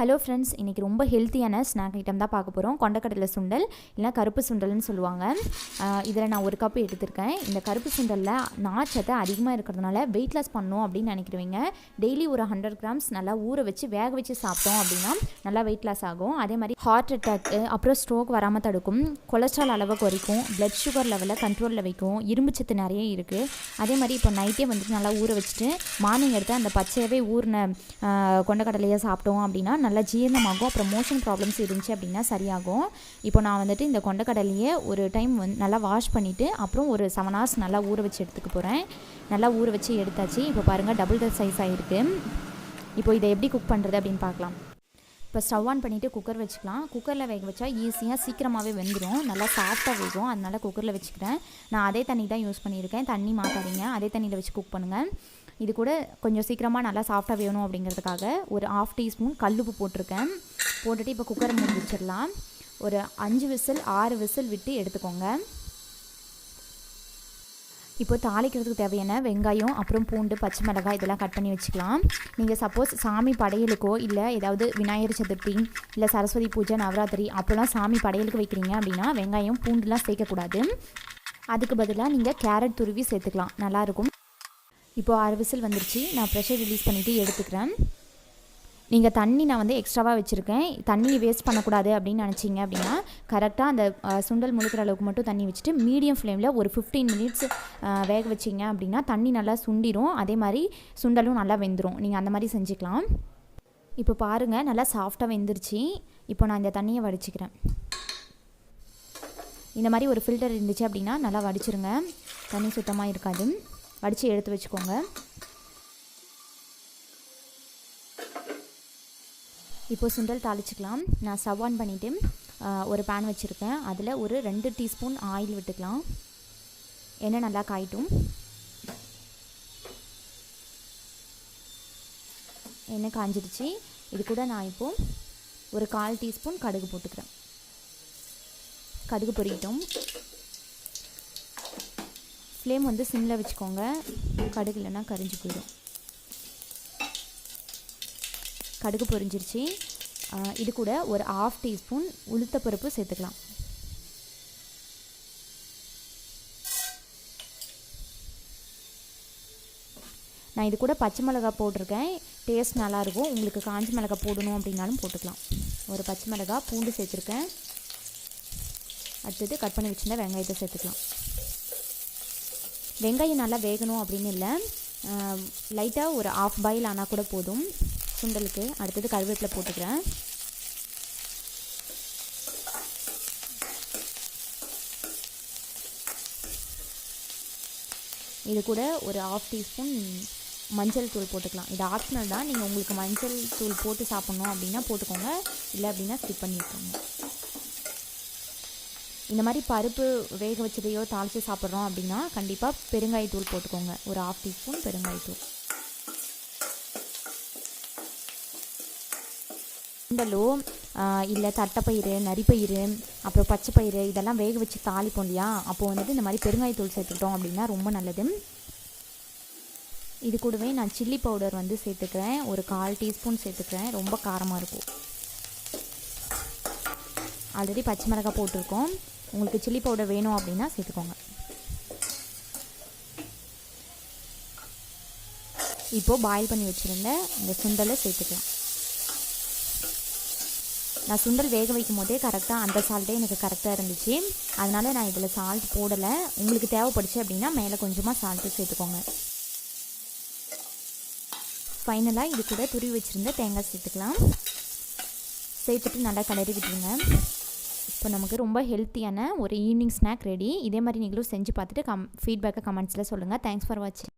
Hello friends, இன்றைக்கி ரொம்ப ஹெல்த்தியான ஸ்நாக் ஐட்டம் தான் பார்க்க போகிறோம். கொண்டக்கடலை சுண்டல் இல்லைனா கருப்பு சுண்டல்னு சொல்லுவாங்க. இதில் நான் 1 கப் எடுத்திருக்கேன். இந்த கருப்பு சுண்டலில் நார்ச்சத்து அதிகமாக இருக்கிறதுனால வெயிட் லாஸ் பண்ணணும் அப்படின்னு நினைக்கிறவங்க டெய்லி ஒரு 100 கிராம்ஸ் நல்லா ஊற வச்சு வேக வச்சு சாப்பிட்டோம் அப்படின்னா நல்லா வெயிட் லாஸ் ஆகும். அதே மாதிரி ஹார்ட் அட்டாக் அப்புறம் ஸ்ட்ரோக் வராமல் தடுக்கும், கொலஸ்ட்ரால் அளவை குறைக்கும், பிளட் சுகர் லெவலை கண்ட்ரோலில் வைக்கும், இரும்பு சத்து நிறைய இருக்குது. அதே மாதிரி இப்போ நைட்டே வந்துட்டு நல்லா ஊற வச்சுட்டு மார்னிங் எடுத்து அந்த பச்சையாகவே ஊறின கொண்டக்கடலையை சாப்பிட்டோம் அப்படின்னா நல்லா ஜீரணமாகும். அப்புறம் மோஷன் ப்ராப்ளம்ஸ் இருந்துச்சு அப்படின்னா சரியாகும். இப்போ நான் வந்துட்டு இந்த கொண்டக்கடலையை ஒரு டைம் நல்லா வாஷ் பண்ணிவிட்டு அப்புறம் ஒரு 7 hours நல்லா ஊற வச்சு எடுத்துக்க போகிறேன். நல்லா ஊற வச்சு எடுத்தாச்சு. இப்போ பாருங்கள் டபுள் த சைஸ் ஆகிருக்கு. இப்போ இதை எப்படி குக் பண்ணுறது அப்படின்னு பார்க்கலாம். இப்போ ஸ்டவ் ஆன் பண்ணிவிட்டு குக்கர் வச்சுக்கலாம். குக்கரில் வேக வச்சா ஈஸியாக சீக்கிரமாகவே வெந்துடும், நல்லா சாஃப்டாக வேகும். அதனால் குக்கரில் வச்சுக்கிறேன். நான் அதே தண்ணி தான் யூஸ் பண்ணியிருக்கேன், தண்ணி மாற்றாதீங்க, அதே தண்ணியில் வச்சு குக் பண்ணுங்கள். இது கூட கொஞ்சம் சீக்கிரமாக நல்லா சாஃப்டாக வேணும் அப்படிங்கிறதுக்காக ஒரு 1/2 டீஸ்பூன் கல்லுப்பு போட்டிருக்கேன். போட்டுட்டு இப்போ குக்கரை மூடி வச்சிடலாம். ஒரு 5 விசில் 6 விசில் விட்டு எடுத்துக்கோங்க. இப்போ தாளிக்கிறதுக்கு தேவையான வெங்காயம் அப்புறம் பூண்டு பச்சை மிளகாய் இதெல்லாம் கட் பண்ணி வச்சுக்கலாம். நீங்கள் சப்போஸ் சாமி படையலுக்கோ இல்லை ஏதாவது விநாயகர் சதுர்த்தி இல்லை சரஸ்வதி பூஜை நவராத்திரி அப்போல்லாம் சாமி படையலுக்கு வைக்கிறீங்க அப்படின்னா வெங்காயம் பூண்டுலாம் சேர்க்கக்கூடாது. அதுக்கு பதிலாக நீங்கள் கேரட் துருவி சேர்த்துக்கலாம், நல்லாயிருக்கும். இப்போது 6 விசில் வந்துருச்சு. நான் ப்ரெஷர் ரிலீஸ் பண்ணிவிட்டு எடுத்துக்கிறேன். நீங்கள் தண்ணி நான் வந்து எக்ஸ்ட்ராவாக வச்சுருக்கேன். தண்ணியை வேஸ்ட் பண்ணக்கூடாது அப்படின்னு நினச்சிங்க அப்படின்னா கரெக்டாக அந்த சுண்டல் முழுக்கிற அளவுக்கு மட்டும் தண்ணி வச்சுட்டு மீடியம் ஃப்ளேமில் ஒரு 15 மினிட்ஸ் வேக வச்சிங்க அப்படின்னா தண்ணி நல்லா சுண்டிடும். அதே மாதிரி சுண்டலும் நல்லா வெந்துடும். நீங்கள் அந்த மாதிரி செஞ்சுக்கலாம். இப்போ பாருங்கள் நல்லா சாஃப்டாக வெந்துருச்சு. இப்போ நான் இந்த தண்ணியை வடிச்சிக்கிறேன். இந்த மாதிரி ஒரு ஃபில்டர் இருந்துச்சு அப்படின்னா நல்லா வடிச்சிருங்க, தண்ணி சுத்தமாக இருக்காது. வடித்து எடுத்து வச்சுக்கோங்க. இப்போது சுண்டல் தாளிச்சிக்கலாம். நான் ஸ்டவ் ஆன் பண்ணிவிட்டு ஒரு பேன் வச்சுருக்கேன். அதில் ஒரு 2 டீஸ்பூன் ஆயில் விட்டுக்கலாம். எண்ணெய் நல்லா காயட்டும். எண்ணெய் காஞ்சிடுச்சு. இது கூட நான் இப்போது ஒரு 1/4 டீஸ்பூன் கடுகு போட்டுக்கிறேன். கடுகு பொரியட்டும். ஃப்ளேம் வந்து சிம்மில் வச்சுக்கோங்க, கடுகு இல்லைன்னா கரிஞ்சு போயிடும். கடுகு பொரிஞ்சிருச்சு. இது கூட ஒரு 1/2 டீஸ்பூன் உளுத்தப்பருப்பு சேர்த்துக்கலாம். நான் இது கூட பச்சை மிளகாய் போட்டிருக்கேன், டேஸ்ட் நல்லாயிருக்கும். உங்களுக்கு காஞ்ச மிளகாய் போடணும் அப்படின்னாலும் போட்டுக்கலாம். ஒரு பச்சை மிளகாய், பூண்டு சேர்த்துருக்கேன். அடுத்தது கட் பண்ணி வச்சுருந்தா வெங்காயத்தை சேர்த்துக்கலாம். வெங்காயம் நல்லா வேகணும் அப்படின்னு இல்லை, லைட்டாக ஒரு 1/2 பாயில் ஆனால் கூட போதும் சுண்டலுக்கு. அடுத்தது கருவேப்பிலை போட்டுக்கிறேன். இது கூட ஒரு 1/2 டீஸ்பூன் மஞ்சள் தூள் போட்டுக்கலாம். இது ஆப்ஷனல் தான். நீங்கள் உங்களுக்கு மஞ்சள் தூள் போட்டு சாப்பிட்ணும் அப்படின்னா போட்டுக்கோங்க, இல்லை அப்படின்னா ஸ்கிப் பண்ணி வைக்கோங்க. இந்த மாதிரி பருப்பு வேக வச்சதையோ தாளித்து சாப்பிட்றோம் அப்படின்னா கண்டிப்பாக பெருங்காயத்தூள் போட்டுக்கோங்க, ஒரு 1/2 டீஸ்பூன் பெருங்காயத்தூள். சுண்டலோ இல்லை தட்டைப்பயிறு, நரிப்பயிறு, அப்புறம் பச்சை பயிறு இதெல்லாம் வேக வச்சு தாளிப்போம் இல்லையா, அப்போது வந்துட்டு இந்த மாதிரி பெருங்காயத்தூள் சேர்த்துக்கிட்டோம் அப்படின்னா ரொம்ப நல்லது. இது கூடவே நான் சில்லி பவுடர் வந்து சேர்த்துக்கிறேன், ஒரு 1/4 டீஸ்பூன் சேர்த்துக்கிறேன். ரொம்ப காரமாக இருக்கும். ஆல்ரெடி பச்சை மிளகாய் போட்டிருக்கோம். உங்களுக்கு சில்லி பவுடர் வேணும் அப்படின்னா சேர்த்துக்கோங்க. இப்போது பாயில் பண்ணி வச்சுருந்த இந்த சுண்டலை சேர்த்துக்கலாம். நான் சுண்டல் வேக வைக்கும் போதே கரெக்டாக அந்த சால்ட்டே எனக்கு கரெக்டாக இருந்துச்சு. அதனால் நான் இதில் சால்ட் போடலை. உங்களுக்கு தேவைப்படுச்சு அப்படின்னா மேலே கொஞ்சமாக சால்ட்டு சேர்த்துக்கோங்க. ஃபைனலாக இது கூட துருவி வச்சுருந்த தேங்காய் சேர்த்துக்கலாம். சேர்த்துட்டு நல்லா கிளறி விட்டுருங்க. இப்போ நமக்கு ரொம்ப ஹெல்த்தியான ஒரு ஈவினிங் ஸ்நாக் ரெடி. இதே மாதிரி நீங்களும் செஞ்சு பார்த்துட்டு ஃபீட்பேக்கை கமெண்ட்ஸில் சொல்லுங்கள். தேங்க்ஸ் ஃபார் வாட்சிங்.